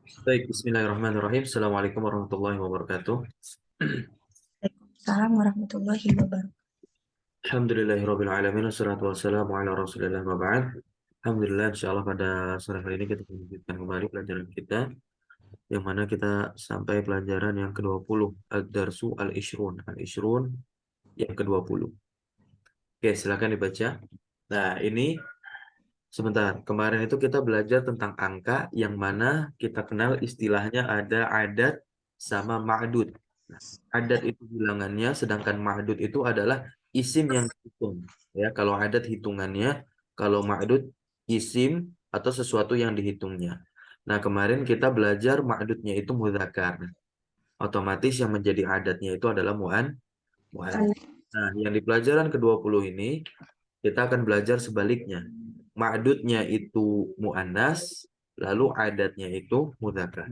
Baik, bismillahirrahmanirrahim. Assalamualaikum warahmatullahi wabarakatuh. Waalaikumsalam warahmatullahi wabarakatuh. Alhamdulillahirabbil alamin wassalatu wassalamu ala Rasulillah wa ba'd. Alhamdulillah insyaallah pada sore hari ini kita lanjutkan kembali pelajaran kita yang mana kita sampai pelajaran yang ke-20 Ad-Darsu Al-Ishrun. Al-Ishrun yang ke-20. Oke, silakan dibaca. Nah, ini sebentar. Kemarin itu kita belajar tentang angka yang mana kita kenal istilahnya ada adat sama ma'dud. Adat itu bilangannya, sedangkan ma'dud itu adalah isim yang dihitung. Ya, kalau adat hitungannya, kalau ma'dud isim atau sesuatu yang dihitungnya. Nah, kemarin kita belajar ma'dudnya itu mudzakkar. Otomatis yang menjadi adatnya itu adalah mu'an. Nah, yang di pelajaran ke-20 ini kita akan belajar sebaliknya. Ma'dudnya itu mu'annas, lalu adatnya itu mudzakkar.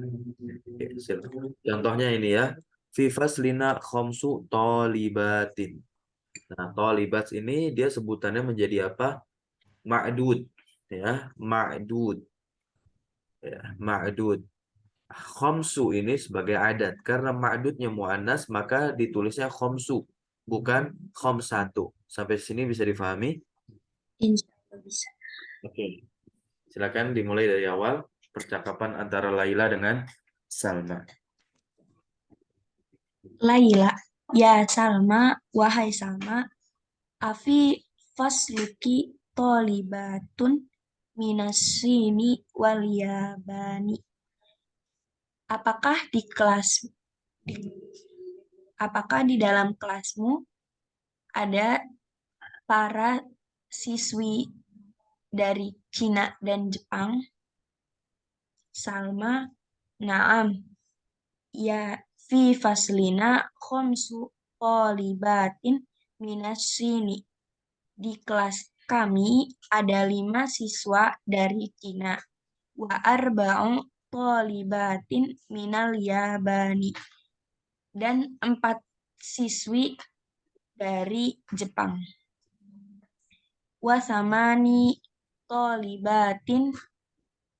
Oke, silakan. Contohnya ini ya. Fi faslina khomsu tolibatin. Nah, tolibat ini dia sebutannya menjadi apa? Ma'dud. Ya, ma'dud. Ya, ma'dud. Khomsu ini sebagai adat. Karena ma'dudnya mu'annas, maka ditulisnya khomsu. Bukan khomsatu. Sampai sini bisa difahami? Insya Allah bisa. Oke. Silakan dimulai dari awal. Percakapan antara Laila dengan Salma. Laila, ya Salma, wahai Salma, afi fasluki tolibatun minasini waliyabani. Apakah di kelas, di, apakah di dalam kelasmu ada para siswi dari Cina dan Jepang? Salma, naam, ya fi faslina khomsu tolibatin minas sini. Di kelas kami ada 5 siswa dari Cina. Wa arba'u tolibatin minal yabani. Dan 4 siswi dari Jepang. Wa samani tolibatin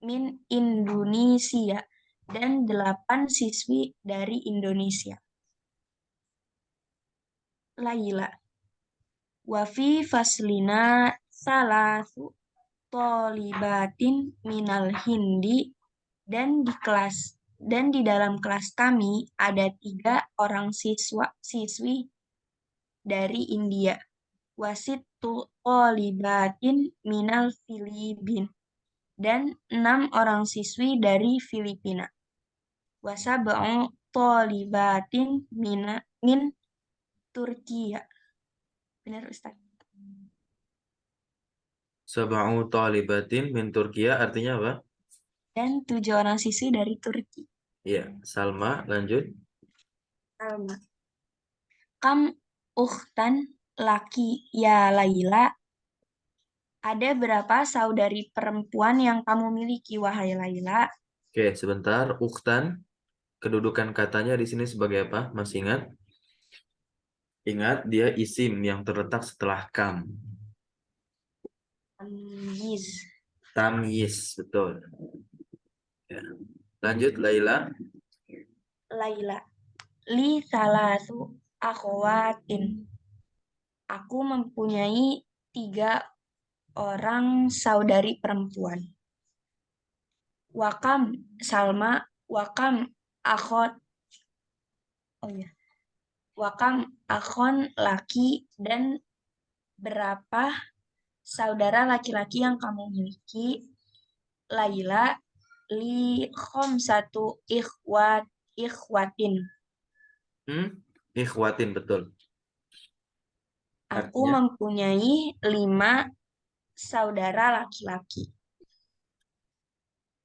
min Indonesia. Dan 8 siswi dari Indonesia. Laila. Wafi faslina salasu tolibatin minal hindi dan di dalam kelas kami ada 3 orang siswi dari India. Wasitu tolibatin minal Filipin dan 6 orang siswi dari Filipina. Wasab'u tolibatin min Turkiya. Benar Ustaz. Sab'u talibatin min Turkiya artinya apa? Dan 7 orang siswi dari Turki. Iya, Salma lanjut. Alma. Kam ukhtan laki ya Laila. Ada berapa saudari perempuan yang kamu miliki, wahai Laila? Oke, sebentar. Ukhtan, kedudukan katanya di sini sebagai apa? Masih ingat? Ingat, dia isim yang terletak setelah kam. Tamyiz. Tamyiz, betul. Ya. Lanjut, Laila. Laila. Li salasu akhwatin. Aku mempunyai 3 orang saudari perempuan. Wakam Salma, wakam akhot, oh ya, wakam akhon laki dan berapa saudara laki-laki yang kamu miliki? Laila, li satu ikhwatin. Hmm? Ikhwatin, betul. Aku Artinya, mempunyai 5 saudara laki-laki.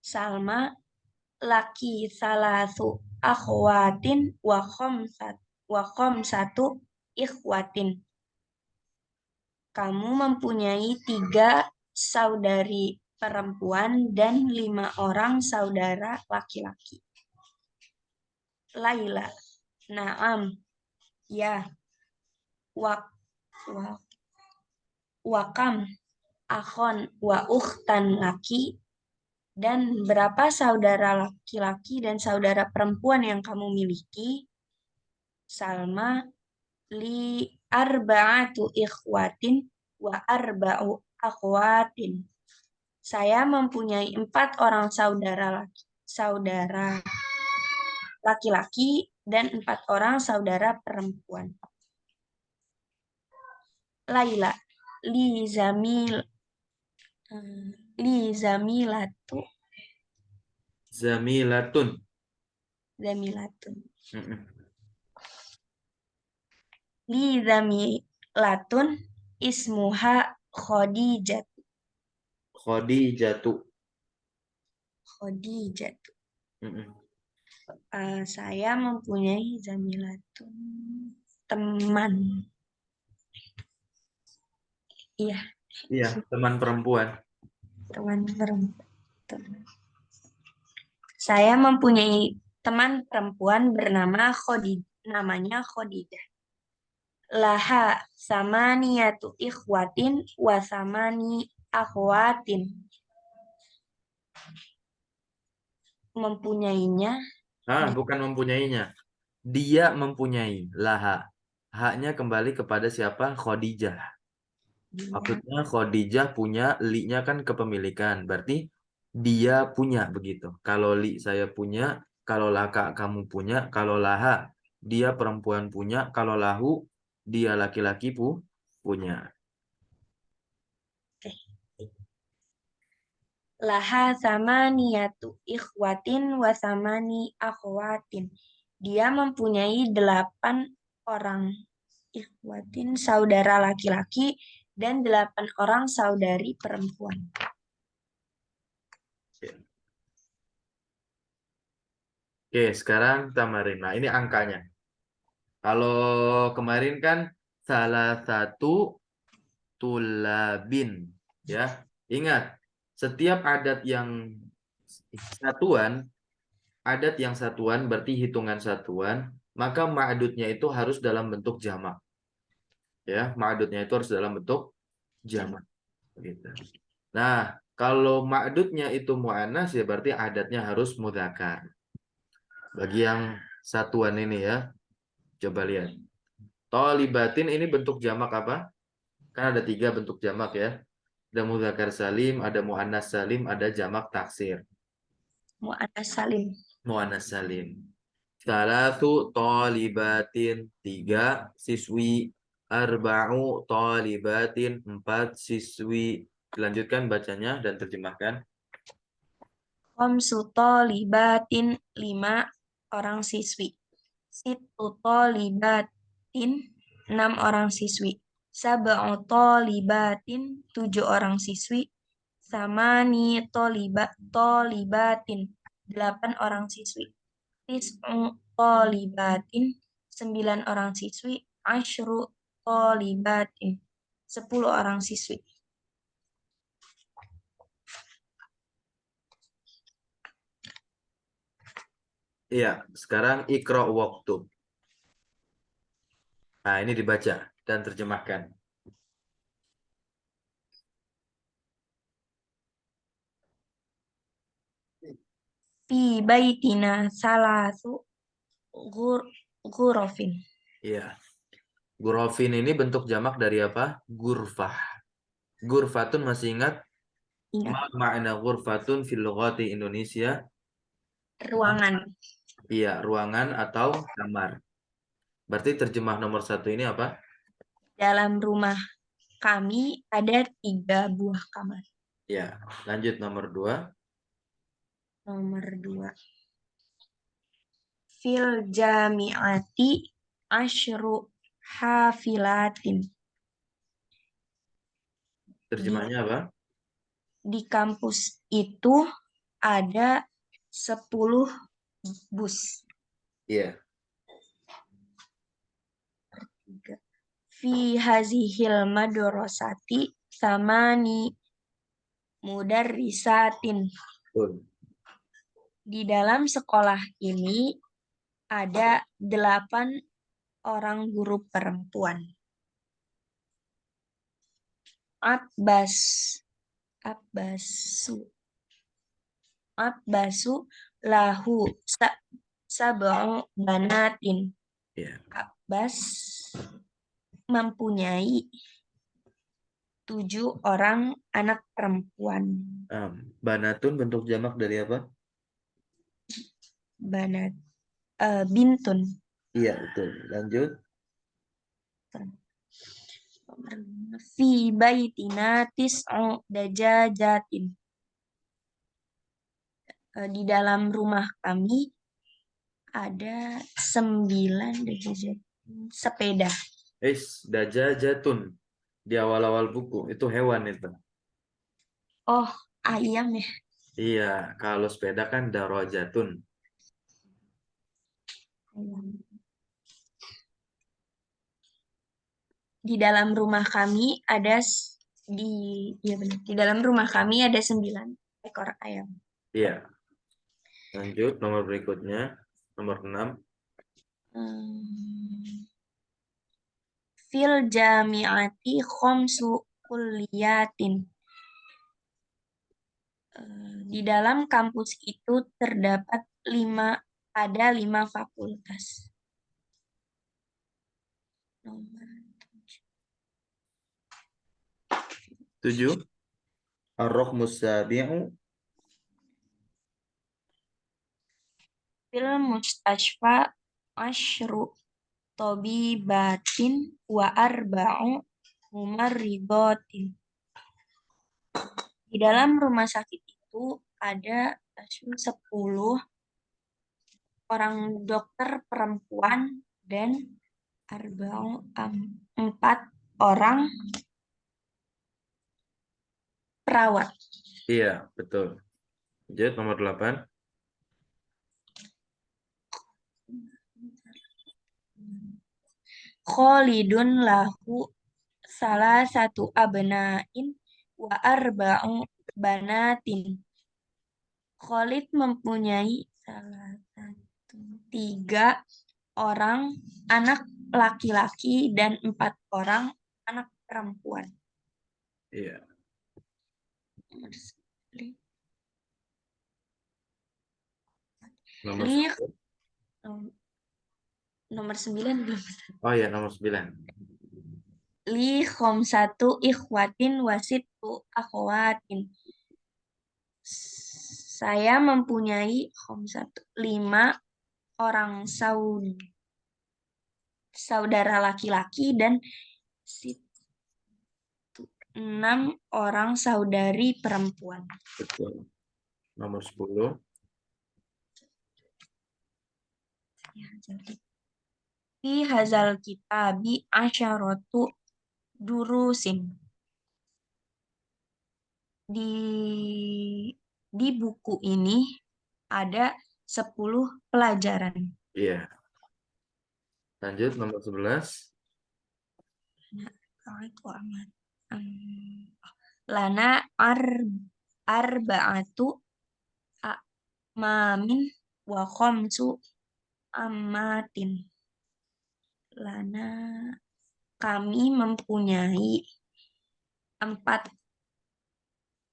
Salma, laki salasu akhwatin wa satu ikhwatin. Kamu mempunyai 3 saudari perempuan dan 5 orang saudara laki-laki. Laila, naam, ya, wak, wak, wakam, akhon, wa ukhtan laki. Dan berapa saudara laki-laki dan saudara perempuan yang kamu miliki? Salma, li arba'atu ikhwatin wa arba'u akhwatin. Saya mempunyai 4 orang saudara laki-laki dan 4 orang saudara perempuan. Laila, li zamil, li zamilatu, Zamilatun. zamilatun. Mm-mm. Li zamilatun ismuha Khadijat. Khadijatu. Khadijat. Mm-mm. Saya mempunyai zamilatun teman. Iya, Iya, teman perempuan. teman perempuan. Saya mempunyai teman perempuan bernama Khadijah. Namanya Khadijah. Laha samaniyatu ikhwatin wa samani akhwatin. Mempunyainya Bukan mempunyainya. Dia mempunyai laha. Haknya kembali kepada siapa? Khadijah. dia. Maksudnya Khadijah punya, li-nya kan kepemilikan. Berarti dia punya begitu. Kalau li saya punya, kalau laka kamu punya, kalau laha dia perempuan punya, kalau lahu dia laki-laki punya. Oke. Laha samaniyatu ikhwatin wa samani akhwatin. Dia mempunyai 8 orang ikhwatin saudara laki-laki dan 8 orang saudari perempuan. Oke, sekarang tamarin. Nah, ini angkanya. Kalau kemarin kan salah satu tulabin, ya. Ingat, setiap satuan, adat yang satuan berarti hitungan satuan, maka ma'dudnya itu harus dalam bentuk jamak. Ya, ma'dudnya itu harus dalam bentuk Jam. jamak. Gitu. Nah, kalau ma'dudnya itu mu'annas ya berarti adatnya harus mudzakkar. Bagi yang satuan ini ya, coba lihat. Tholibatin ini bentuk jamak apa? Kan ada 3 bentuk jamak ya. Ada mudzakkar salim, ada muannas salim, ada jamak taksir. Mu'annas salim. Muannas salim. Salatu tholibatin, 3 siswi. Arba'u tholibatin, 4 siswi. Dilanjutkan bacanya dan terjemahkan. Khamsu tholibatin 5 orang siswi. Sittu tholibatin 6 orang siswi. Sab'u tholibatin 7 orang siswi. Samani tholibatin 8 orang siswi. Tis'u tholibatin 9 orang siswi. Asyru tholibatin 10 orang siswi. Iya, sekarang ikra waktu. Nah, ini dibaca dan terjemahkan. Fi baitina salasu gur gurofin. Iya. Gurofin ini bentuk jamak dari apa? Gurfah. Gurfatun masih ingat? Ma Ingat, ma'na ghurfatun fil lughati Indonesia? ruangan. Iya, ruangan atau kamar. Berarti terjemah nomor 1 ini apa? Dalam rumah kami ada 3 buah kamar. Ya, lanjut nomor 2. Nomor 2. Fil jami'ati asyru hafilatin. Di, Terjemahnya apa? di kampus itu ada 10 bus. Iya. Fi hazihil madrasati samani mudarrisatin. Betul. Di dalam sekolah ini ada 8 orang guru perempuan. Abbas. Abbasu. Abbasu lahu sab'u banatin. Ya. Abbas mempunyai 7 orang anak perempuan. Banatun bentuk jamak dari apa? Banat bintun. Iya, betul. Lanjut. Fi baitina tis'u dajajatin. Di dalam rumah kami ada 9 dajajat sepeda. Dajajatun. Di awal-awal buku. Itu hewan itu. Oh, ayam ya. Iya, kalau sepeda kan darajatun. Ayam. Di dalam rumah kami ada di ya benar. Di dalam rumah kami ada 9 ekor ayam. Iya. Lanjut, nomor berikutnya. Nomor 6. Hmm. Fil jami'ati khomsu kulliyatin. Di dalam kampus itu terdapat ada 5 fakultas. Nomor 7. Ar-Raqmus Sabi'u. Fil mustashfa asyru tobibatin wa arba'u mumarridotin. Di dalam rumah sakit itu ada 10 orang dokter perempuan dan 4 orang perawat. Iya, betul. Lanjut, nomor 8. Khalidun lahu salah satu abnain wa arba'u banatin. Khalid mempunyai salah satu 3 orang anak laki-laki dan 4 orang anak perempuan. Iya. Nomor Li 1. nomor 9 belum. Oh iya, nomor 9. Li khomsatu ikhwatin wasitu akhwatin. Saya mempunyai khomsatu 5 orang saudara laki-laki dan 6 orang saudari perempuan. Betul. Nomor 10. Fi hazal kitabi asyaratu durusin. Di buku ini ada 10 pelajaran. Iya. Lanjut, nomor 11. Lana arba'atu mamin wa khamsu amatin. Lana kami mempunyai 4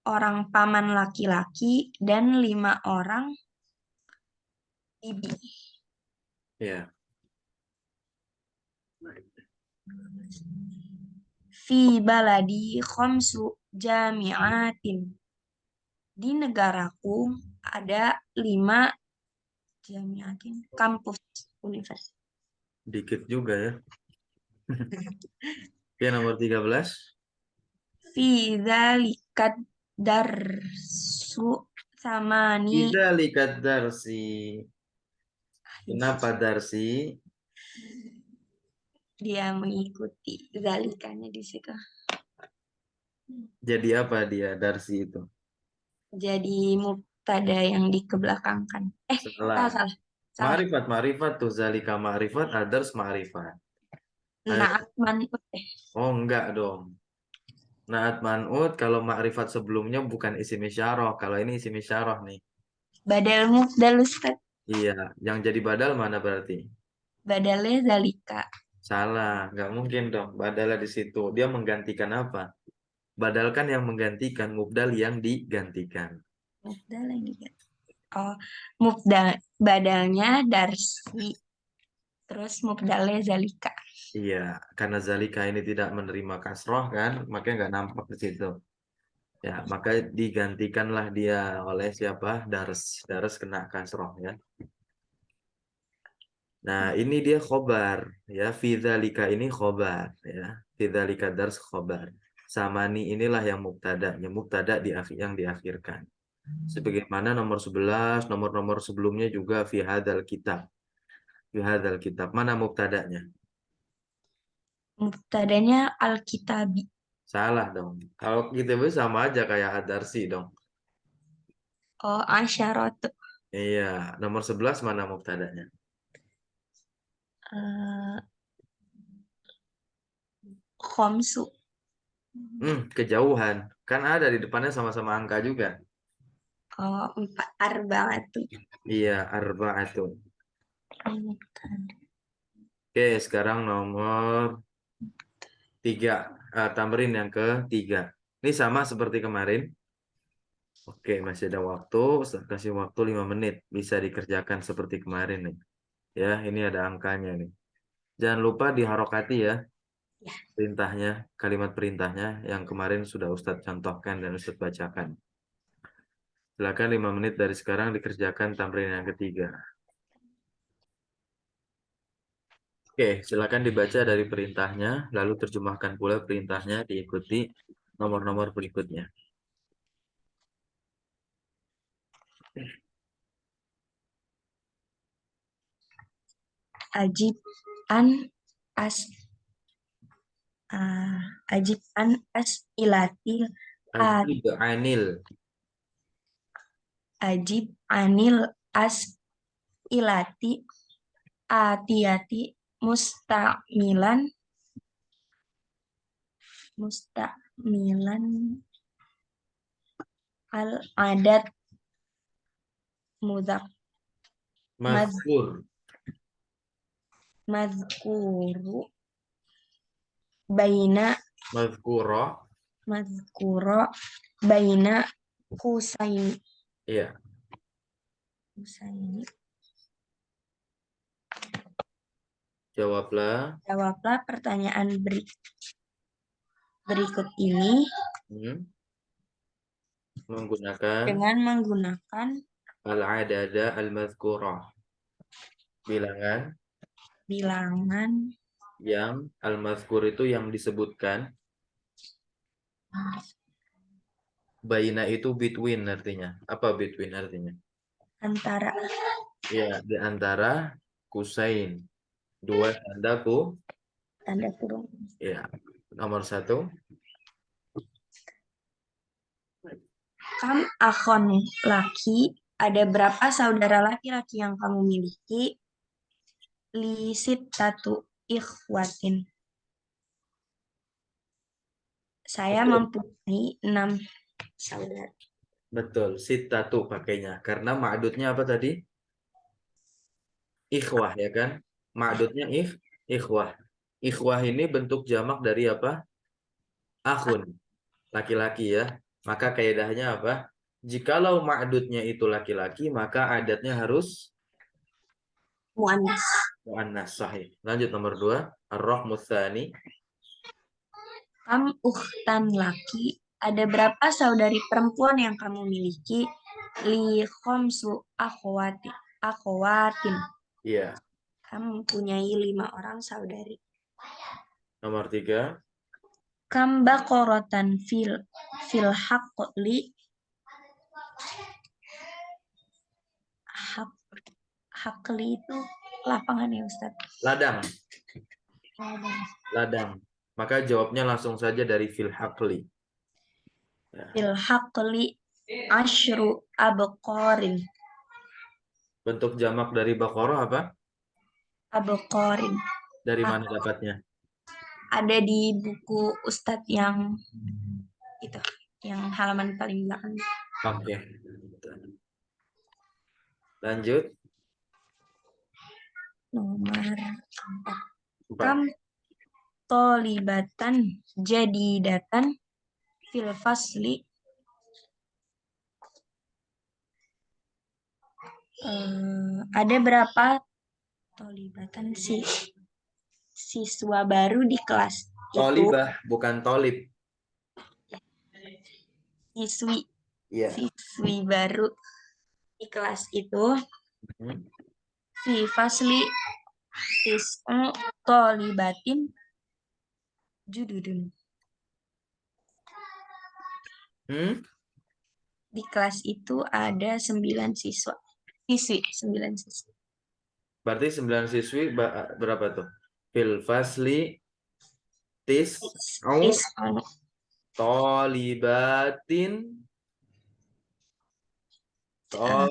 orang paman laki-laki dan 5 orang bibi. Iya. Fi baladi khamsu jami'atin. Di negaraku ada 5 jami'atin kampus universitas. Dikit juga ya. Oke, nomor 13. Fi dzalikat darsu samani. Tidak lihat darsi. Kenapa darsi? Dia mengikuti zalikanya di situ. Jadi apa dia darsi itu? Jadi mubtada yang dikebelakangkan. Salah. Salah. Ma'rifat, ma'rifat tuh zalika ma'rifat, others ma'rifat. Naat manut. Oh, enggak dong. Naat man'ut kalau ma'rifat sebelumnya bukan isim isyarah. Kalau ini isim isyarah nih. Badal mubdal Ustaz. Iya, yang jadi badal mana berarti? Badalnya zalika. Salah, nggak mungkin dong. Badalnya di situ. Dia menggantikan apa? Badal kan yang menggantikan, mubdal yang digantikan. Mubdal yang diganti. Oh, badalnya darsi. Terus mubdalnya zalika. Iya, karena zalika ini tidak menerima kasroh kan, makanya nggak nampak di situ. Ya, maka digantikanlah dia oleh siapa? Dars. Dars kena kasroh ya. Nah, ini dia khobar ya. Fidzalika ini khobar ya. Fidzalika dars khobar. Samani inilah yang mubtada. Yang mubtada yang diakhirkan. Sebagaimana nomor 11, nomor-nomor sebelumnya juga fi hadzal kitab. Fi hadzal kitab. Mana mubtadanya? Mubtadanya al-kitabi. Salah dong. Kalau kita sama aja kayak adarsi dong. Oh, asyaratu. Iya, nomor 11 mana mubtadanya? Eh, khomsu. Kejauhan. Kan ada di depannya sama-sama angka juga. Oh, arba'atu. Iya, arba'atun. Oke, sekarang nomor 3. Tamrin yang ketiga. Ini sama seperti kemarin. Oke, masih ada waktu. Kasih waktu 5 menit. Bisa dikerjakan seperti kemarin nih. Ya, ini ada angkanya nih. Jangan lupa diharokati ya. Ya. Perintahnya, kalimat perintahnya yang kemarin sudah Ustadz contohkan dan Ustadz bacakan. Silakan 5 menit dari sekarang dikerjakan tamrin yang ketiga. Oke, silakan dibaca dari perintahnya, lalu terjemahkan pula perintahnya, diikuti nomor-nomor berikutnya. Ajib an as ajib an as ilatil Ajib anil. ajib anil as ilati atiyati mustamilan mustamilan al adat mudak mad Mazkur. madkuru baina Mazkuro. madkuro baina kusaini Iya. kusaini. Jawablah. Jawablah pertanyaan berikut ini Hmm, Menggunakan dengan menggunakan al-adada al-mazkurah. Bilangan bilangan yang al-mazkur itu yang disebutkan. Baina itu between artinya. Apa between artinya? antara Ya, di antara kusain. Dua tanda ku. tanda kurung. Ya, nomor 1. Kam akhon laki, ada berapa saudara laki-laki yang kamu miliki? Lisit tatu ikhwatin. Saya Betul. mempunyai 6 saudara. Betul. Sitatu pakainya. Karena ma'dudnya apa tadi? Ikhwah ya kan? Ma'dudnya ikhwah. Ikhwah ini bentuk jamak dari apa? Akhun. Laki-laki ya. Maka kaidahnya apa? Jikalau ma'dudnya itu laki-laki, maka adatnya harus Muannas. muannas sahih. Lanjut nomor 2. Ar-Rahmu tsani. Kam ukhtan laki, ada berapa saudari perempuan yang kamu miliki? Li khomsu akhwatin. Iya. Kamu mempunyai 5 orang saudari. Nomor 3. Kam baqaratan fil haqli hak hakli itu lapangan ya Ustaz. Ladang. Ladang. Ladang. Maka jawabnya langsung saja dari fil haqli. Ya. Fil haqli asyru abqarin. Bentuk jamak dari Baqarah apa? Abqarin. Dari mana dapatnya? Ada di buku Ustadz yang itu, yang halaman paling belakang. Oke. Lanjut. Nomor 4. 4. Kam tolibatan jadi datan fil fasli Ada berapa tolibatan siswa baru di kelas itu? Tolibah, bukan tolib. Siswi Iya. siswi baru di kelas itu. Hmm? Fi fasli tis'u tolibatin jududun. Hmm? Di kelas itu ada 9 siswa. Siswi, 9 siswi. Berarti 9 siswi berapa tuh? Fil fasli tis au Tis'u tolibatin uh,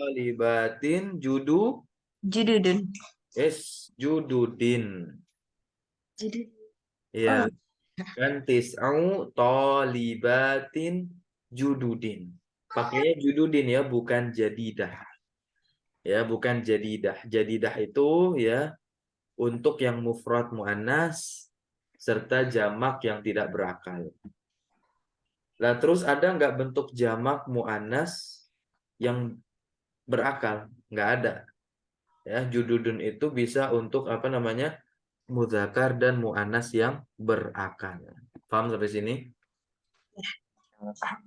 judu jududun. jududin. Judud. Iya, Oh, kan tis'au tolibatin jududin. Pakainya jududin ya, bukan jadidah. Ya, bukan jadidah. Jadidah itu ya untuk yang mufrad muannas serta jamak yang tidak berakal. Nah, terus ada nggak bentuk jamak muannas yang berakal? Nggak ada. Ya, jududun itu bisa untuk apa namanya? Mudzakar dan muannas yang berakal. Paham sampai sini? ya, paham.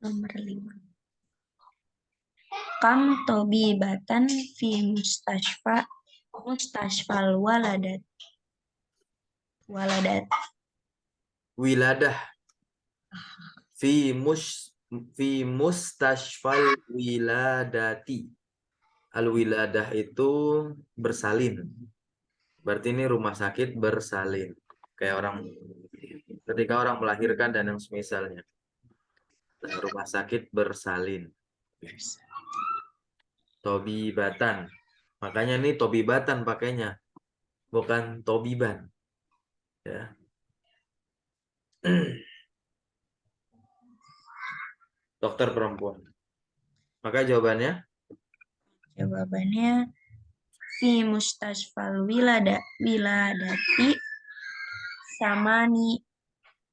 Nomor 5. Kam tobibatan fi mustashfal waladat. Wiladah fi mus fi mustashfal wiladati. Al wiladah itu bersalin. Berarti ini rumah sakit bersalin. Kayak orang ketika orang melahirkan dan yang semisalnya. Nah, rumah sakit bersalin. Tobibatan. Makanya ini tobibatan pakainya, bukan tobiban. Ya. Dokter perempuan. Maka jawabannya Jawabannya fi mustashfal wiladati samani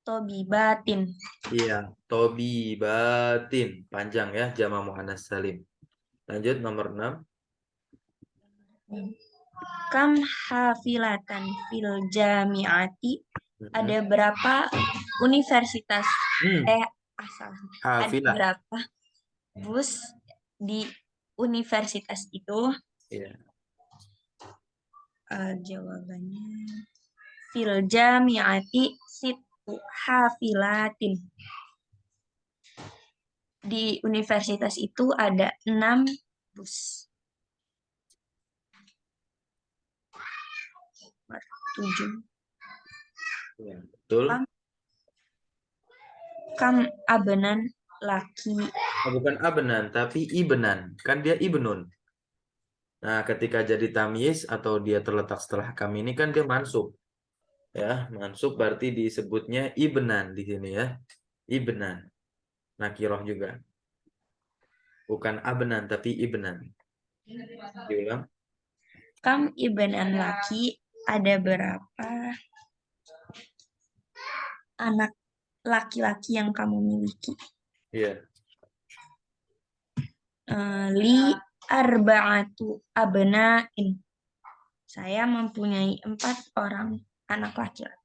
tobibatin. iya, tobibatin. Panjang ya, jama muannas salim. Lanjut nomor 6. Kam hafilatan fil jamiati. Mm-mm. Ada berapa universitas Hmm, asal ada Hafilah. berapa bus di universitas itu? Iya. Jawabannya fil jamiati situ hafilatin. Di universitas itu ada 6 bus. 7. Iya, betul. Kam, kam abenan laki. Oh, bukan abenan, tapi ibenan. Kan dia ibnun. Nah, ketika jadi tamyiz atau dia terletak setelah kam ini kan dia mansub. Ya, mansub berarti disebutnya ibnan di sini ya. Ibnan. Nakiroh juga. Bukan abnan, tapi ibnan. Diulang. Kam ibenan laki. Ada berapa anak laki-laki yang kamu miliki? Iya. Li arba'atu abna'in. Saya mempunyai 4 orang anak laki-laki.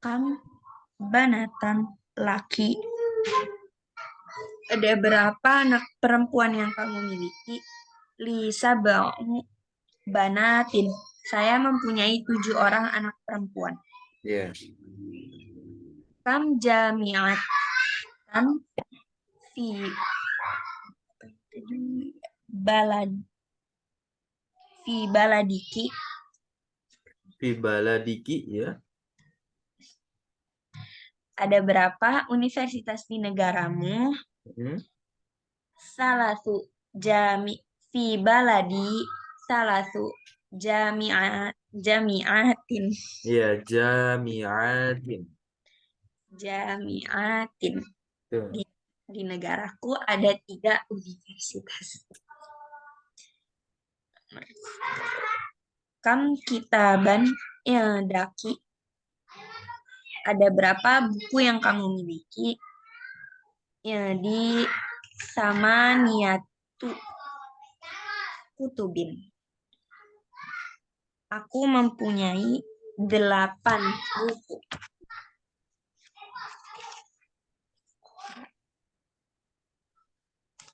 Kam banatan laki. Ada berapa anak perempuan yang kamu miliki? Li sab'u banatin. Saya mempunyai 7 orang anak perempuan. Iya. Kam jami'atan fi balad fi baladiki. Fi baladiki ya. Ada berapa universitas di negaramu? Hmm. Salasu jami fi baladi salasu jami'atin. Iya, jami'atin. Jami'atin. Tuh. Di negaraku ada 3 universitas. Kam kitaban daki. Ada berapa buku yang kamu miliki? Di sama niatu kutubin. Aku mempunyai 8 buku.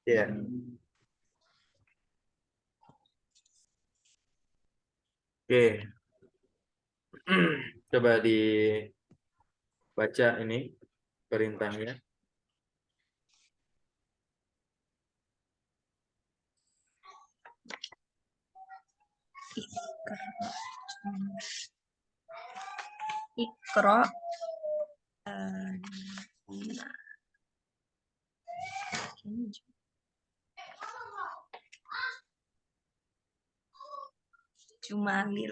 Ya. Oke. Coba dibaca ini perintahnya. Ikro. Jumalil.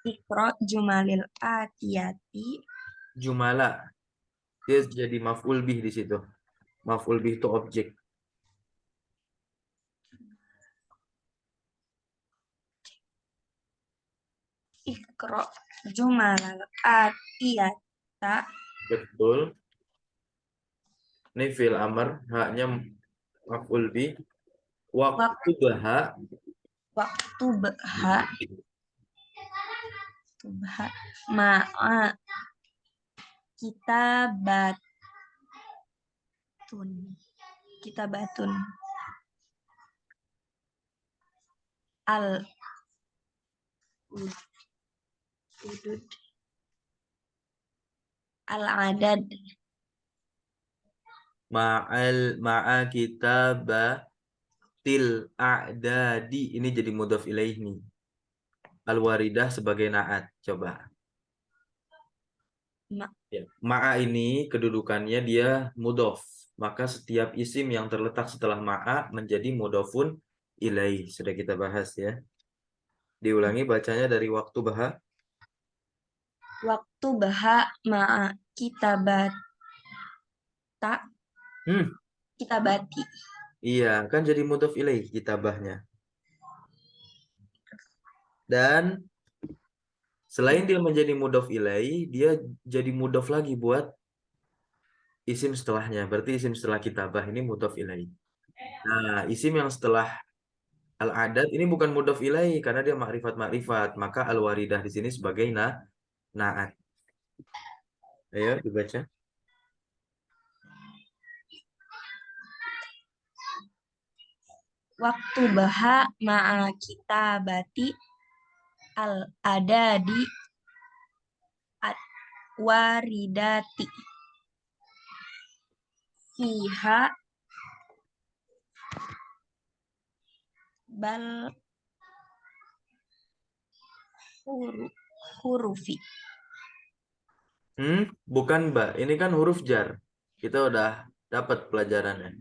Ikro Jumalil Atiyati. Jumala. Dia jadi maf'ul bih di situ. Maf'ul bih itu objek. Ikro Jumalil Atiyata. Betul. Ini fi'il amr, haknya maf'ul bih. Waktu baha. Waktu Bahha ma'a kitabatun al udud al adad Ma'a kitabatil a'dadi. Ini jadi mudhaf ilaih nih. Al-waridah sebagai na'at. Coba. Ya. Ma'a ini kedudukannya dia mudhaf. Maka setiap isim yang terletak setelah ma'a menjadi mudhafun ilaih. Sudah kita bahas ya. Diulangi bacanya dari waktu baha. waktu Bahha ma'a kitabati. Iya, kan jadi mudhaf ilaih kitabahnya. Dan selain dia menjadi mudhaf ilaih, dia jadi mudhaf lagi buat isim setelahnya. Berarti isim setelah kitabah ini mudhaf ilaih. Nah, isim yang setelah al-adad ini bukan mudhaf ilaih karena dia makrifat. Maka al-waridah di sini sebagai na'at. Ayo dibaca. Waktu Bahha ma'a kitabati al adadi waridati fiha bal hurufi. Bukan ba. Ini kan huruf jar. Kita udah dapat pelajarannya.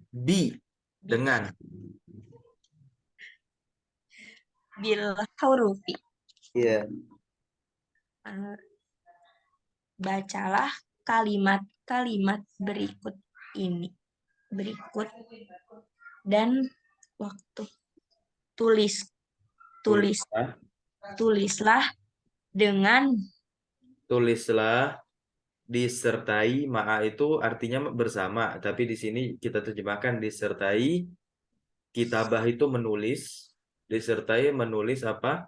Bi dengan. Bil hurufi. Iya. Bacalah kalimat-kalimat berikut dan waktu tulislah dengan Tulislah disertai. Ma'a itu artinya bersama, tapi di sini kita terjemahkan disertai. Kitabah itu menulis, disertai menulis apa?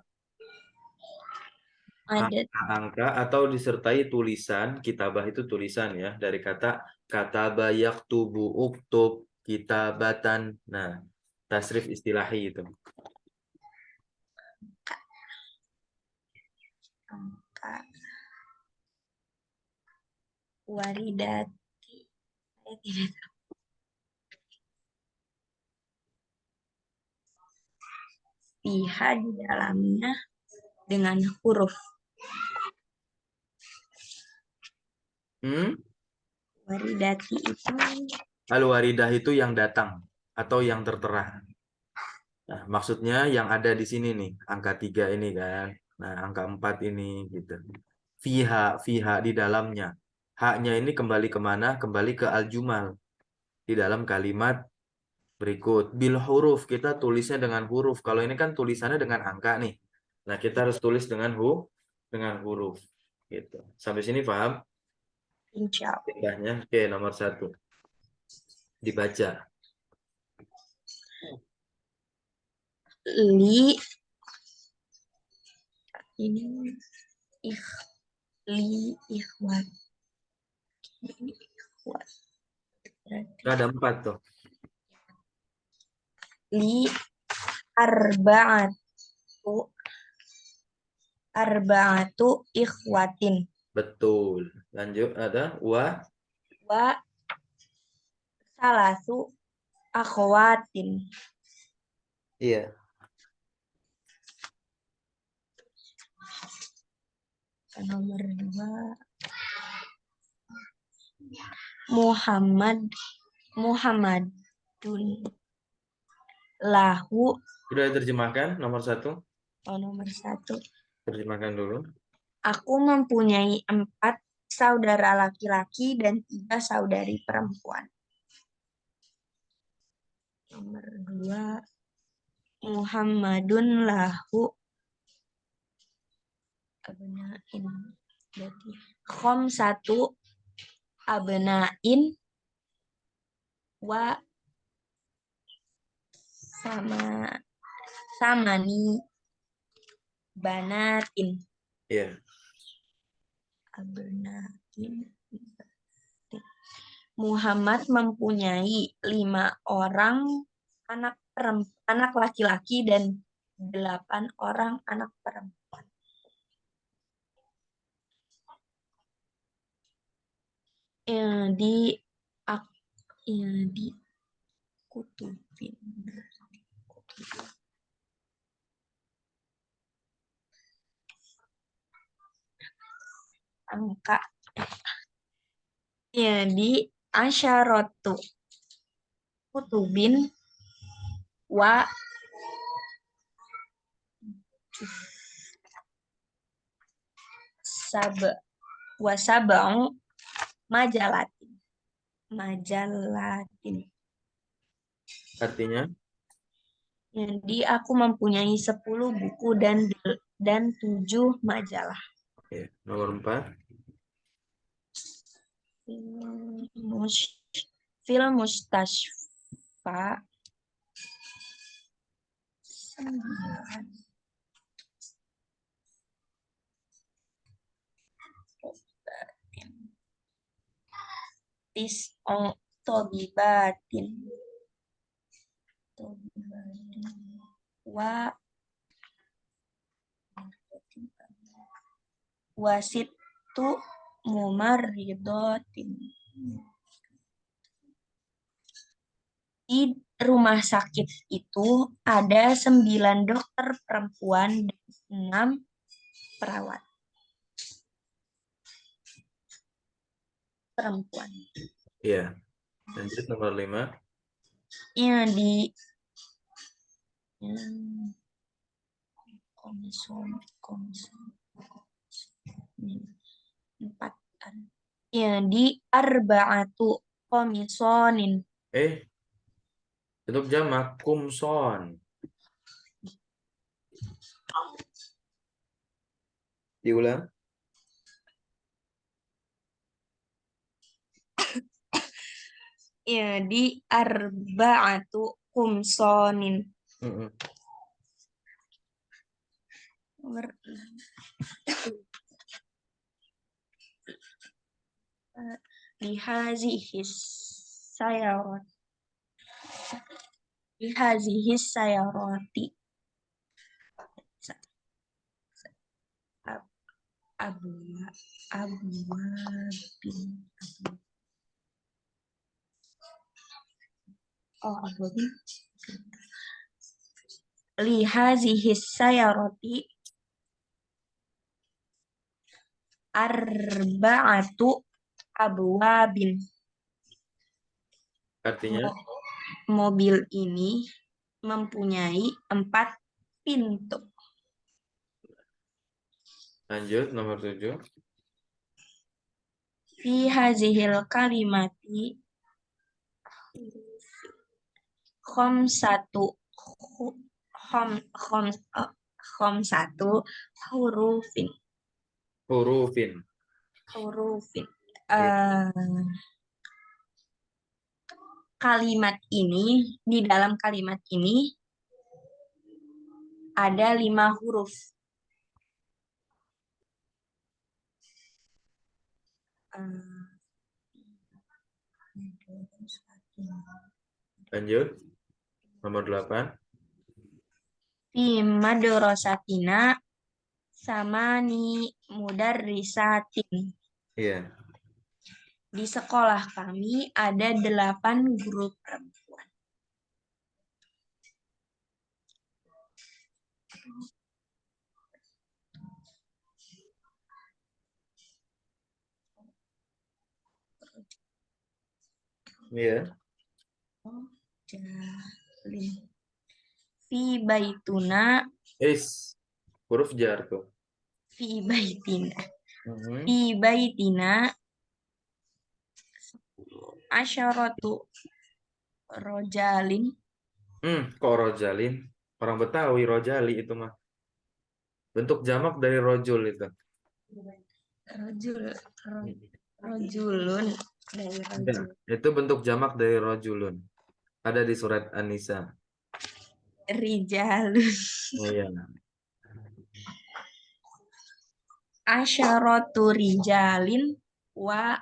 ada Angka atau disertai tulisan. Kitabah itu tulisan ya, dari kata kataba yaktubu uktub kitabatan. Nah, tasrif istilahi itu. angka waridati. Saya tidak tahu. Fiha di dalamnya dengan huruf waridati itu Al-waridah itu yang datang atau yang tertera. Nah, maksudnya yang ada di sini nih, angka 3 ini kan. Nah, angka 4 ini gitu. Fiha di dalamnya. Haknya ini kembali kemana? Kembali ke al-jumal. Di dalam kalimat Berikut, bil huruf. Kita tulisnya dengan huruf. Kalau ini kan tulisannya dengan angka nih. Nah, kita harus tulis dengan huruf. Gitu. Sampai sini paham? Insya Allah. Tindahnya. Oke, nomor satu. Dibaca. Li ini ikh li ikhwat ikhwat berarti Ada empat tuh. li arba'atu arba'atu ikhwatin Betul. Lanjut, ada wa. wa salasu akhwatin. Iya. Nomor dua Muhammad Muhammadun lahu. Sudah diterjemahkan nomor satu. Nomor satu, Terjemahkan dulu. aku mempunyai 4 saudara laki-laki dan 3 saudari perempuan. Nomor dua, Muhammadun lahu abnain. Berarti satu abnain wa samani banatin. Iya. Abnain. Muhammad mempunyai 5 orang anak laki-laki dan 8 orang anak perempuan. Di kutubin. Angka di asyaratu kutubin wa sab'u majalatin. Artinya, Jadi aku mempunyai 10 buku dan 7 majalah. ya. Nomor 4. Fil Mustashfa 9. Tis'ong tobibatin wa wasitu mumarridotin. Di rumah sakit itu ada 9 dokter perempuan dan 6 perawat perempuan. Iya. Lanjut nomor 5. Di komison 4. Di arba'atu komisonin. Untuk jamak kumson. Diulang. Di arba'atu kumsonin. Nomor lihazihis sayaroti lihazihis sayaroti arba'atu abwabin. Artinya, mobil ini mempunyai 4 pintu. lanjut nomor 7. Fi hazihil kalimati Khomsatu hu- khom khom khomsatu hurufin Hurufin. hurufin. Ya. Eh, kalimat ini di dalam kalimat ini ada 5 huruf. Eh, Lanjut. Nomor 8. Fi madrasatina sama ni mudarrisatin. Iya. Di sekolah kami ada 8 guru perempuan. Iya. Oh, jalin. Fi baituna, Is. Huruf jar tuh. fi baitina, Mhm. fi baitina asyaratu rojalin. Kok rojalin? Orang Betawi rojali itu mah. Bentuk jamak dari rojul itu. Rojul, rojulun dari Ada. rojul. Itu bentuk jamak dari rojulun. Ada di surat An-Nisa. Rijalun. Iya. Asyaratu rijalin wa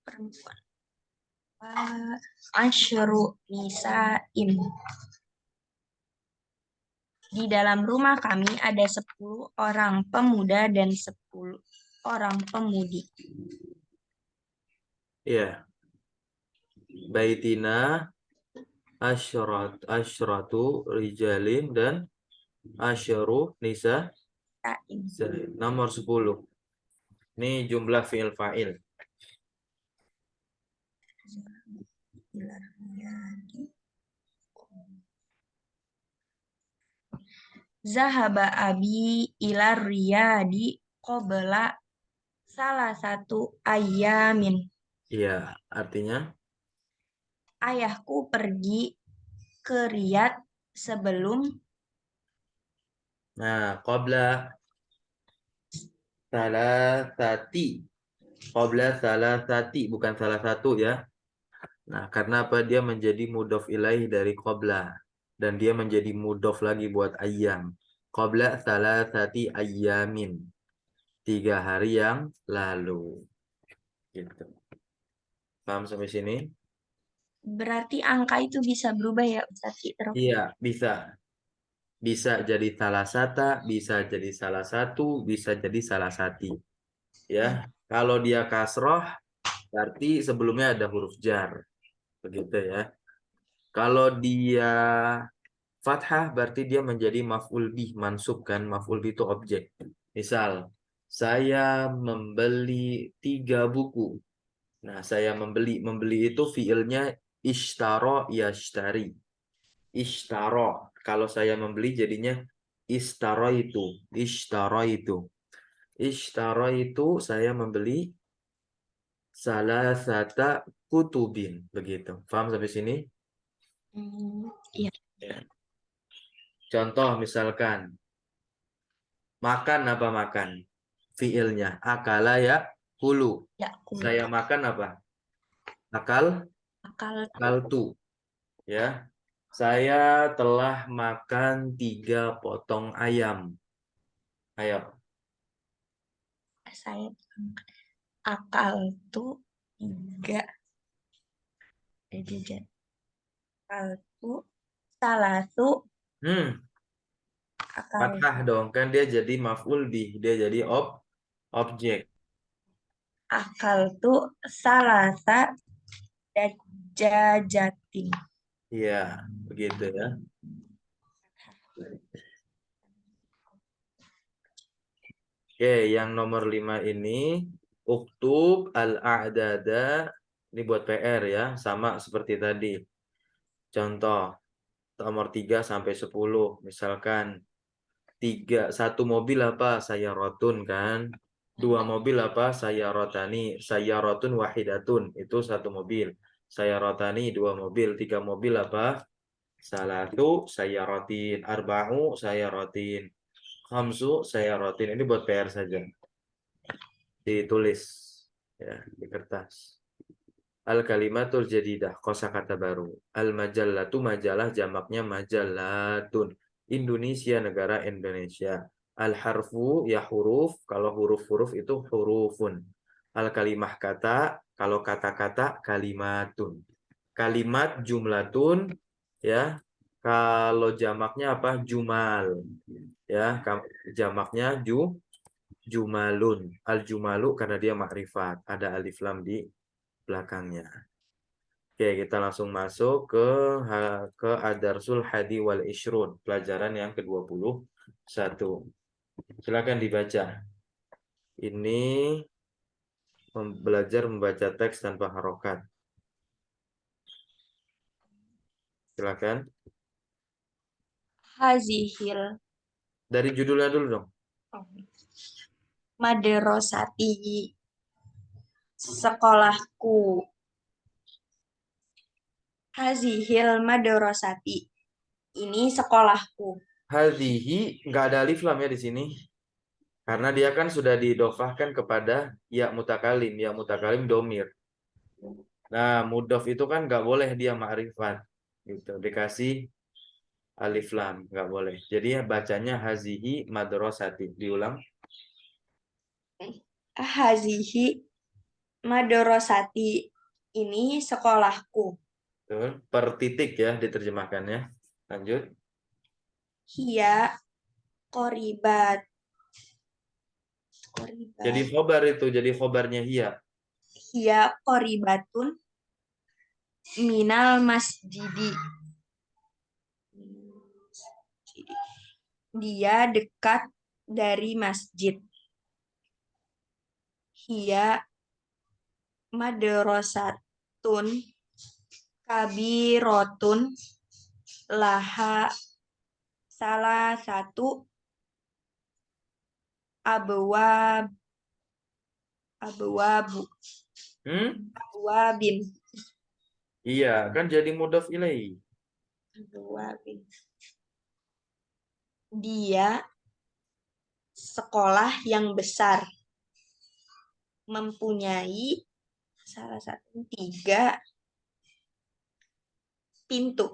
perempuan. Wa asyru nisain. Di dalam rumah kami ada 10 orang pemuda dan 10 orang pemudi. Iya. Baitina asyratu rijalin dan asyaru nisa. Tain. Nomor 10. Ini jumlah fi'il fa'il. Zahaba abi ila riyadi qabla salah satu ayamin. Iya, artinya Ayahku pergi ke Riyadh sebelum qabla salasati. Qabla salasati bukan salah satu ya. Nah, karena apa dia menjadi mudhof ilaih dari qabla dan dia menjadi mudhof lagi buat ayyam. Qabla salasati ayyamin. 3 hari yang lalu. Gitu. Paham sampai sini? berarti angka itu bisa berubah ya Ustaz Fitro. Iya, bisa. Bisa jadi salah sata, bisa jadi salah satu, bisa jadi salah sati. Ya, kalau dia kasroh, berarti sebelumnya ada huruf jar. Begitu ya. Kalau dia fathah, berarti dia menjadi maf'ul bih, mansub kan. Maf'ul bih itu objek. Misal, saya membeli 3 buku. Nah, saya membeli itu fiilnya ishtaro yashtari. Ishtaro. Kalau saya membeli jadinya istaro itu. Ishtaro itu. Ishtaro itu saya membeli salah satu kutubin. Begitu. Paham sampai sini? Iya. Ya. Contoh misalkan. Makan apa makan? Fiilnya. Akala ya hulu. Ya, kul. Saya makan apa? Akal. Akal Kaltu. Ya. Saya telah makan 3 potong ayam. Ayo. saya akal tuh 3 jajan. Akal tuh salah tuh Hmm. akal Fathah dong. Kan dia jadi maf'ul bih. Dia jadi objek. akal tuh salasa dan jajatin. Iya. Begitu ya. Oke. Yang nomor 5 ini. Uktub al-a'dada. Ini buat PR ya. Sama seperti tadi. Contoh. Nomor 3 sampai 10. Misalkan. Satu mobil apa? Saya rotun kan. 2 mobil apa? Saya rotani. Saya rotun wahidatun. Itu satu mobil. Sayarotani, 2 mobil. 3 mobil apa? Salatu sayarotin. Arba'u sayarotin. Khamsu sayarotin. Ini buat PR saja. Ditulis ya di kertas. Al kalimatul jadidah, kosakata baru. Al majallatu, majalah, jamaknya majallatun. Indonesia, negara Indonesia. Al harfu, ya huruf, kalau huruf-huruf itu hurufun. Al kalimah, kata, kalau kata-kata kalimatun. Kalimat jumlatun, ya. Kalau jamaknya apa? Jumal. Ya, jamaknya jumalun. Al jumalu karena dia makrifat, ada alif lam di belakangnya. Oke, kita langsung masuk ke Adarsul Hadi wal Ishrun, pelajaran yang ke-21. Silakan dibaca. Ini belajar membaca teks tanpa harokat. Silakan. Hazihil Dari judulnya dulu dong. madrasati, sekolahku. Hazihil madrasati, ini sekolahku. Hadhihi nggak ada alif lam ya di sini. Karena dia kan sudah didofahkan kepada ya mutakalim. Ya mutakalim domir. Nah, mudof itu kan nggak boleh dia ma'rifat. Gitu. Dikasih alif lam, nggak boleh. Jadi ya bacanya hazihi madrasati. Diulang. Hazihi madrasati, ini sekolahku. Betul. Per titik ya diterjemahkannya. Lanjut. Hia koribat. Jadi Koribat. khobar itu, jadi khobarnya hia. Hia koribatun minal masjidi. Dia dekat dari masjid. Hia madrasatun kabirotun laha salah satu abwab abwabu Hmm? abwabin Iya, kan jadi mudhaf ilaih. abwabin. Dia sekolah yang besar, mempunyai salah satu 3 pintu.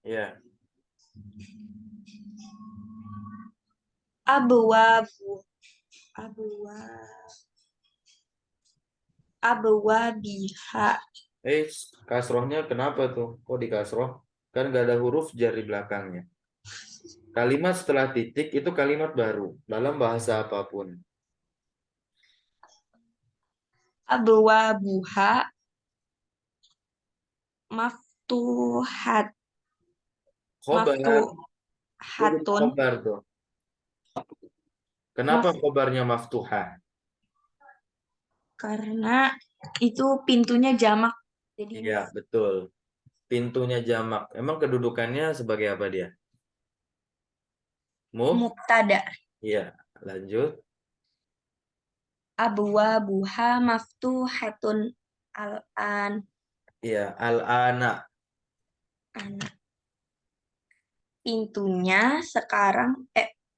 Iya. Abwabu abwab abwabiha. Kasrohnya kenapa tuh? Kok di kasroh? Kan gak ada huruf jar di belakangnya. Kalimat setelah titik itu kalimat baru dalam bahasa apapun. Abwabuha maftuhat Khobar, itu jadi maftuhatun khobar tuh. Kenapa maf khobarnya maftuhah? karena itu pintunya jamak, jadi Iya, betul. Pintunya jamak. Emang kedudukannya sebagai apa dia? Muf? mubtada. Iya, lanjut. Abwabuha maftuhatun al-an. Iya, al-ana. Anak pintunya sekarang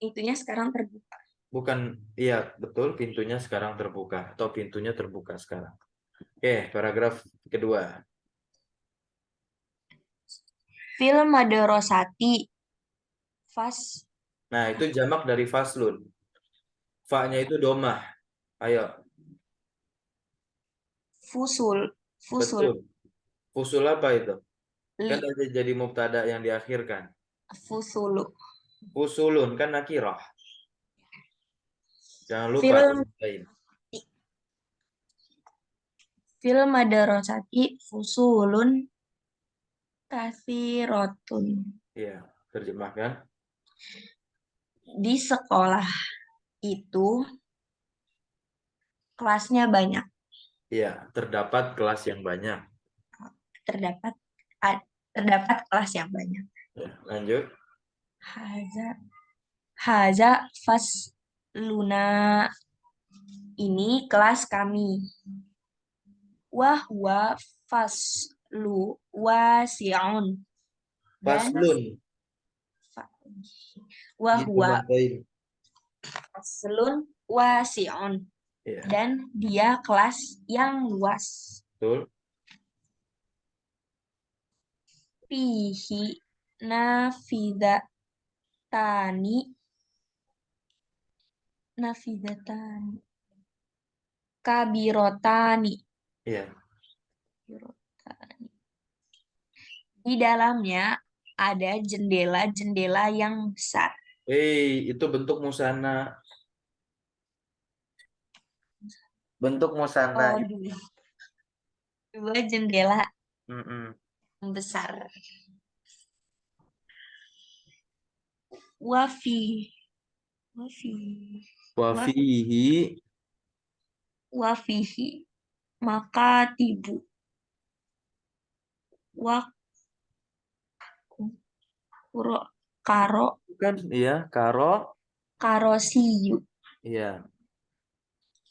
pintunya sekarang terbuka. Bukan, iya, betul. Pintunya sekarang terbuka. Atau pintunya terbuka sekarang. Oke, paragraf kedua. Fil madrasati fas Nah, itu jamak dari faslun. Fa-nya itu domah. Ayo, fusul fusul betul. Fusul apa itu? Kan li ada jadi mubtada yang diakhirkan. fusulu. Fusulun kan nakirah. Jangan lupa. Fil Lain. fil madrasati fusulun katsirotun. Iya, terjemahkan. Di sekolah itu kelasnya banyak. Iya, terdapat kelas yang banyak. Terdapat terdapat kelas yang banyak. Ya, lanjut. Haza haza fas luna, ini kelas kami. Wahwa fas wasi'un dan Faslun. Gitu wahwa mantain. faslun wasi'un Ya, dan dia kelas yang luas. betul. Fihi nafidatani nafidatani kabirotani. Iya. Di dalamnya ada jendela-jendela yang besar. Itu bentuk musana. Bentuk musana. Oh, dua jendela Mm-mm. yang besar. Wafi, wafi, Wafihi. wafihi makatibu wa kuro karo Kan, iya. Karo. karosiyu Iya.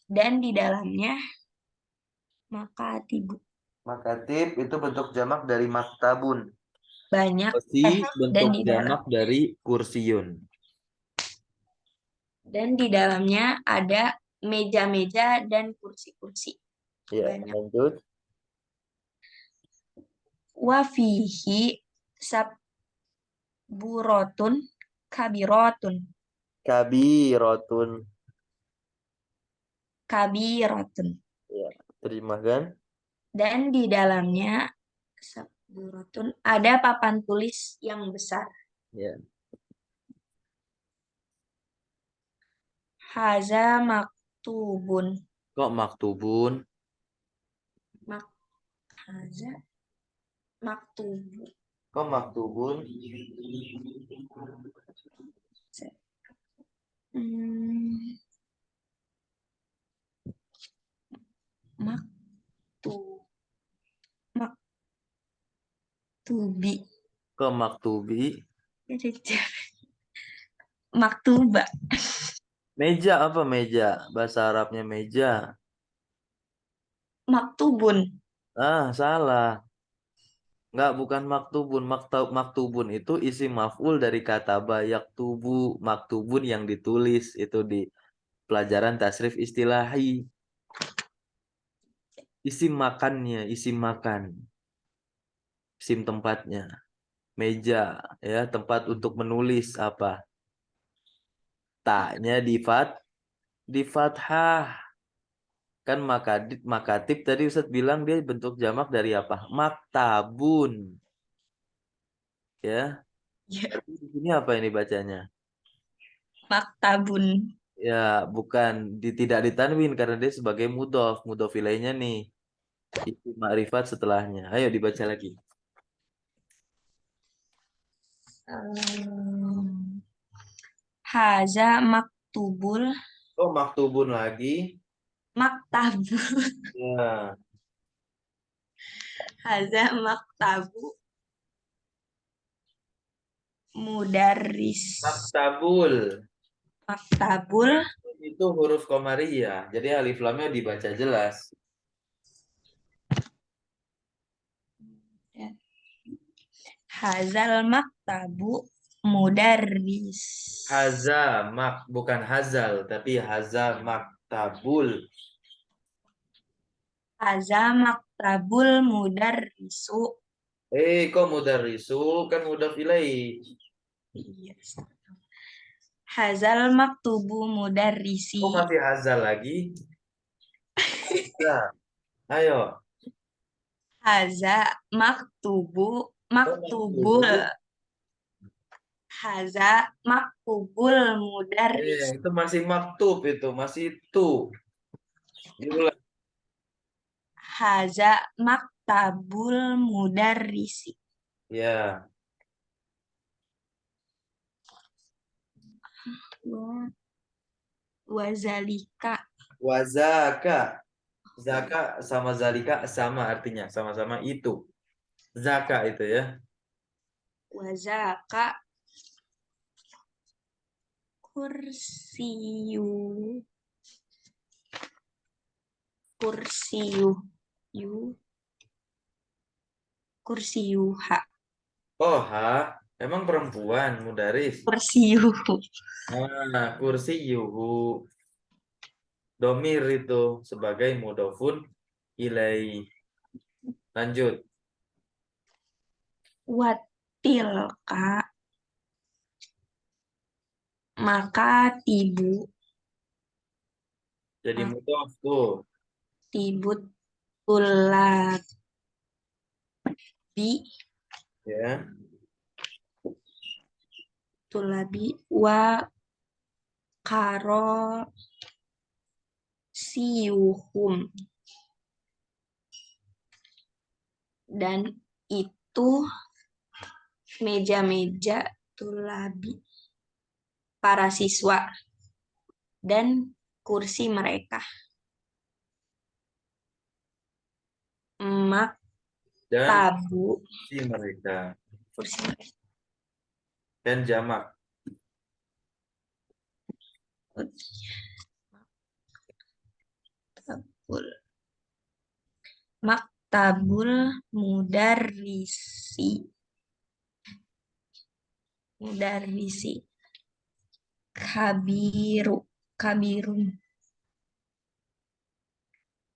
dan di dalamnya makatibu Makatib itu bentuk jamak dari maktabun. banyak Kursi dan bentuk di dalam jamak dari kursiun. dalamnya ada meja-meja dan kursi-kursi Ya, banyak. lanjut. Wafihi sabburotun kabirotun Kabirotun. kabirotun Ya, terima kan? dan di dalamnya sabburotun ada papan tulis yang besar. Ya. Haza maktubun Kok maktubun? mak haza maktubun. Kok maktubun? Hmm, maktub maktubi Kok maktubi? maktuba Meja apa meja? Bahasa Arabnya meja. maktubun. Salah. Enggak, bukan maktubun. Maktubun itu isi maf'ul dari kata yaktubu. Maktubun yang ditulis. Itu di pelajaran tasrif istilahi. Isim makannya, isim makan. Isim tempatnya. Meja, ya, tempat untuk menulis apa? Taknya di fathah. Kan makatib tadi Ustaz bilang dia bentuk jamak dari apa? Maktabun. Ya. Ya, Tapi di sini apa ini bacanya? maktabun. Ya, bukan tidak ditanwin karena dia sebagai mudhof. Mudhof ilaihnya nih. Itu makrifat setelahnya. Ayo dibaca lagi. Hmm, haza maktubul Oh, maktubun lagi. maktabul Ya, haza maktabu mudarris maktabul. maktabul Itu huruf komariah. Jadi alif lamnya dibaca jelas. hazal maktabu mudarris Hazamak, bukan hazal, tapi maktabul. haza maktabul mudarrisu. Kok mudarrisu kan mudhaf ilaih. Iya. Hazal maktubu mudarrisi. Kok masih hazal lagi? Ya, ayo. Haza maktubu Kok maktubul maktubul? haza maktubul mudarris. Itu masih maktub itu, masih itu. Diulang. Haza maktabul mudarrisi. Ya, Wazalika wazaka. Zaka sama zalika sama artinya, sama-sama itu. Zaka itu ya. wazaka kursiyu kursiyu yu Kursiyuha. Oh, ha. Emang perempuan, mudaris. Kursiyuhu. Nah, kursi yuhu. Domir itu sebagai mudofun ilai. Lanjut. Watilka. Maka tibu. Jadi Mak mudof tuh. tibut tulabi. Ya. Tulabi wa karo siyuhum. Dan itu meja-meja tulabi para siswa dan kursi mereka. Dan Maktabu si mereka. kursi mereka. Dan jamak. Maktabul. Maktabul mudarrisi. Mudarrisi. Kabiru. Kabirun.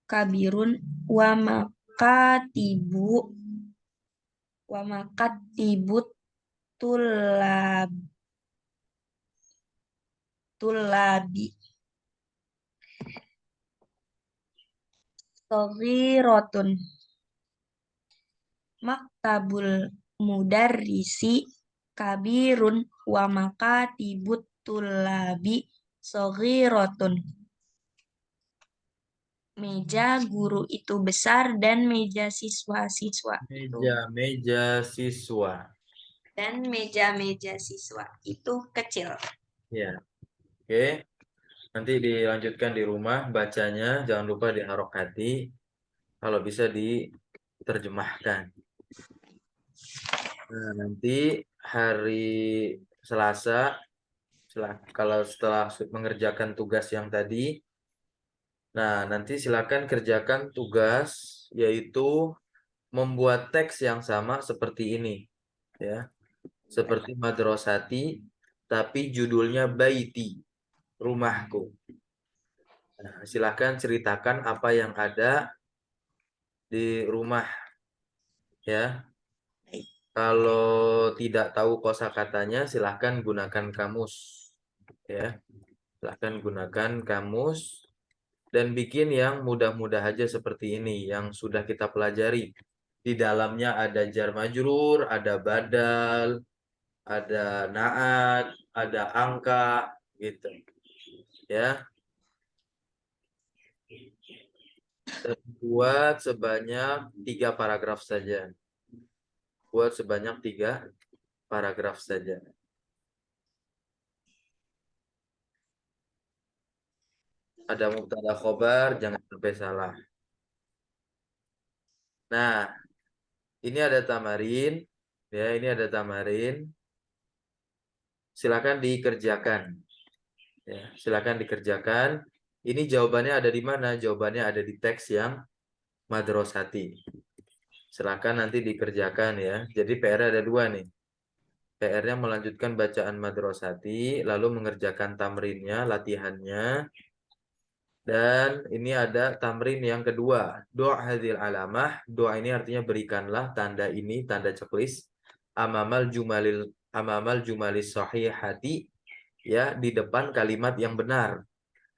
Kabirun wa makatibu. Wa makatibut tulab. Tulabi. Rotun. Maktabul mudarrisi kabirun wa makatibut tulabi rotun. Meja guru itu besar dan meja siswa-siswa itu Meja siswa. dan meja-meja siswa itu kecil. Ya. Oke. Nanti dilanjutkan di rumah bacanya. Jangan lupa diharokati. Kalau bisa diterjemahkan. Nah, nanti hari Selasa, kalau setelah mengerjakan tugas yang tadi, nah nanti silakan kerjakan tugas yaitu membuat teks yang sama seperti ini, ya, seperti madrasati, tapi judulnya baiti, rumahku. Nah, silakan ceritakan apa yang ada di rumah, ya. Kalau tidak tahu kosakatanya, silahkan gunakan kamus, ya. Silahkan gunakan kamus dan bikin yang mudah-mudah aja seperti ini, yang sudah kita pelajari. Di dalamnya ada jar majrur, ada badal, ada naat, ada angka, gitu, ya. Dan buat sebanyak 3 paragraf saja. Buat sebanyak 3 paragraf saja. Ada mubtada khobar, jangan sampai salah. Nah, ini ada tamarin, ya, ini ada tamarin. Silakan dikerjakan, ya, silakan dikerjakan. Ini jawabannya ada di mana? Jawabannya ada di teks yang madrosati. Silakan nanti dikerjakan, ya. Jadi PR ada 2 nih. PR-nya melanjutkan bacaan madrosati, lalu mengerjakan tamrinnya, latihannya. Dan ini ada tamrin yang kedua. Doa hadil alamah. Doa ini artinya berikanlah tanda ini, tanda checklist. Amamal jumalis sahihati. Ya, di depan kalimat yang benar.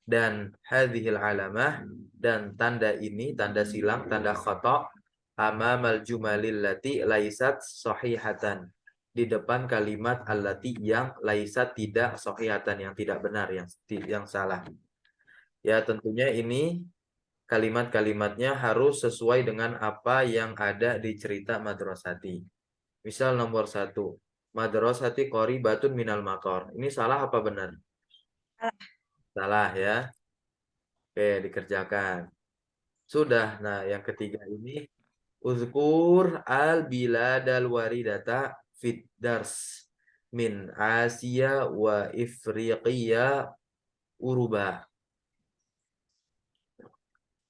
Dan hadhil alamah. Dan tanda ini, tanda silang, tanda khata. Amamal jumalil lati laisat sahihatan. Di depan kalimat allati yang laisat tidak sahihatan, yang tidak benar, yang salah. Ya, tentunya ini kalimat-kalimatnya harus sesuai dengan apa yang ada di cerita madrasati. Misal nomor 1, madrasati qoribatun minal maqar. Ini salah apa benar? Salah, ya. Oke, dikerjakan. Sudah. Nah, yang ketiga ini uzkur al biladal waridata fit dars min Asia wa Ifriqiya uruba.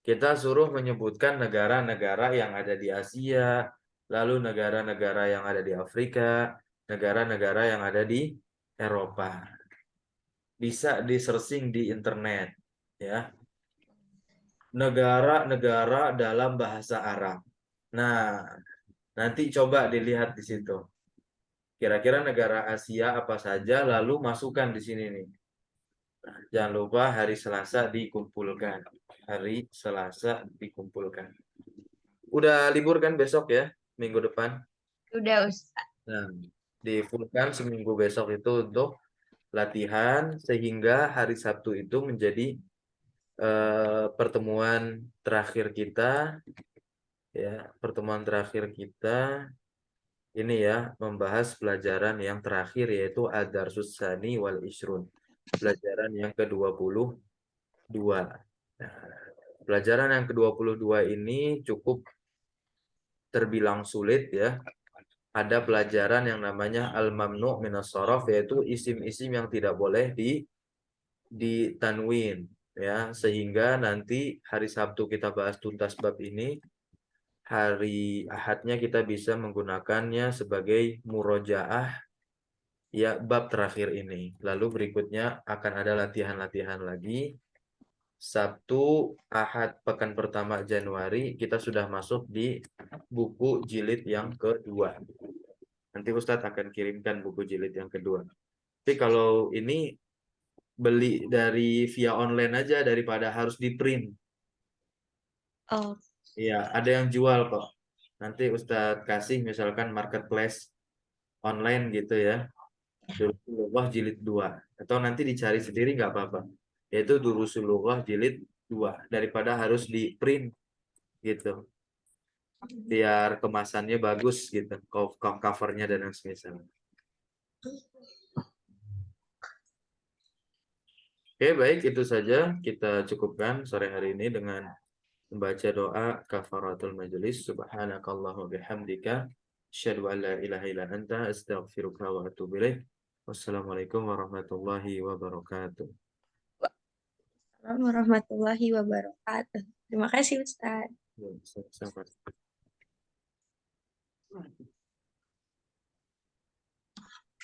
Kita suruh menyebutkan negara-negara yang ada di Asia, lalu negara-negara yang ada di Afrika, negara-negara yang ada di Eropa. Bisa di-searching di internet, ya. Negara-negara dalam bahasa Arab. Nah, nanti coba dilihat di situ. Kira-kira negara Asia apa saja, lalu masukkan di sini nih. Nah, jangan lupa hari Selasa dikumpulkan. Hari Selasa dikumpulkan. Udah libur kan besok ya, minggu depan? Udah, Ustaz. Nah, di-fullkan seminggu besok itu untuk latihan sehingga hari Sabtu itu menjadi pertemuan terakhir kita, ya, pertemuan terakhir kita ini ya, membahas pelajaran yang terakhir yaitu Ad-Darsus Tsani wal Ishrun, pelajaran yang ke-22. Nah, pelajaran yang ke-22 ini cukup terbilang sulit ya. Ada pelajaran yang namanya al-mamnu' minas shorof, yaitu isim-isim yang tidak boleh ditanwin, ya, sehingga nanti hari Sabtu kita bahas tuntas bab ini, hari Ahadnya kita bisa menggunakannya sebagai murojaah, ya, bab terakhir ini. Lalu berikutnya akan ada latihan-latihan lagi. Sabtu, Ahad, pekan pertama Januari kita sudah masuk di buku jilid yang kedua. Nanti Ustadz akan kirimkan buku jilid yang kedua. Tapi kalau ini beli dari via online aja daripada harus di print. Oh, Iya, ada yang jual kok. Nanti Ustadz kasih misalkan marketplace online gitu ya. Durusulughah jilid 2. Atau nanti dicari sendiri nggak apa-apa. Yaitu Durusulughah jilid 2. Daripada harus di print gitu. Biar kemasannya bagus gitu. Covernya dan yang semisal. Oke, baik, itu saja kita cukupkan sore hari ini dengan membaca doa kafaratul majelis. Subhanakallahumma bihamdika asyhadu an la ilaha illa anta astaghfiruka wa atubu ilaik. Wassalamualaikum warahmatullahi wabarakatuh. Assalamualaikum warahmatullahi wabarakatuh. Terima kasih, Ustaz. Ya, sama-sama.